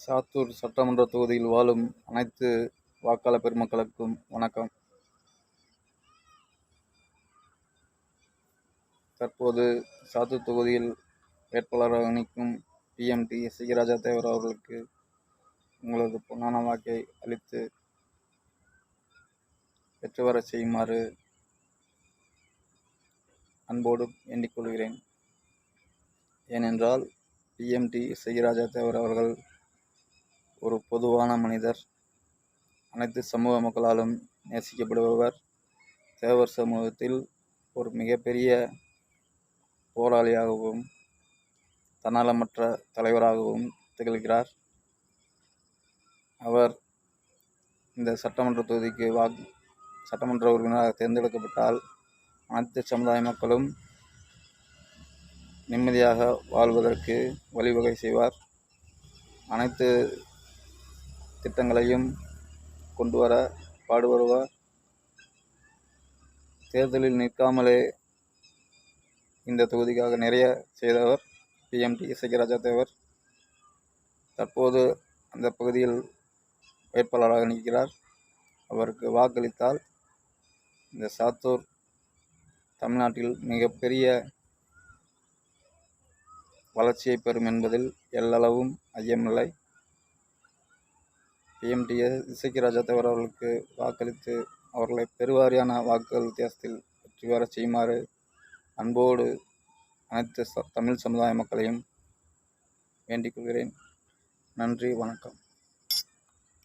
சாத்தூர் சட்டமன்ற தொகுதியில் வாழும் அனைத்து வாக்காளர் பெருமக்களுக்கும் வணக்கம். தற்போது சாத்தூர் தொகுதியில் வேட்பாளராக நிற்கும் PMT சிகராஜா தேவர் அவர்களுக்கு உங்களது பொன்னான வாக்கை அளித்து வெற்றி வர செய்யுமாறு அன்போடு வேண்டிக் கொள்கிறேன். ஏனென்றால் PMT சிகராஜா தேவர் அவர்கள் ஒரு பொதுவான மனிதர், அனைத்து சமூக மக்களாலும் நேசிக்கப்படுபவர், தேவர் சமூகத்தில் ஒரு மிகப்பெரிய போராளியாகவும் தன்னலமற்ற தலைவராகவும் திகழ்கிறார். அவர் இந்த சட்டமன்ற தொகுதிக்கு சட்டமன்ற உறுப்பினராக தேர்ந்தெடுக்கப்பட்டால் அனைத்து சமுதாய மக்களும் நிம்மதியாக வாழ்வதற்கு வழிவகை செய்வார். அனைத்து திட்டங்களையும் கொண்டு வர பாடுபடுவார். தேர்தலில் நிற்காமலே இந்த தொகுதிக்காக நிறைய செய்தவர் PMT சிகராஜா தேவர். தற்போது அந்த பகுதியில் வேட்பாளராக நிற்கிறார். அவருக்கு வாக்களித்தால் இந்த சாத்தூர் தமிழ்நாட்டில் மிகப்பெரிய வளர்ச்சியை பெறும் என்பதில் எல்லளவும் ஐயமில்லை. PMT சிகராஜா தேவர் அவர்களுக்கு வாக்களித்து அவர்களை பெருவாரியான வாக்குகள் வித்தியாசத்தில் வெற்றி பெற செய்யுமாறு அன்போடு அனைத்து தமிழ் சமுதாய மக்களையும் வேண்டிக் கொள்கிறேன். நன்றி, வணக்கம்.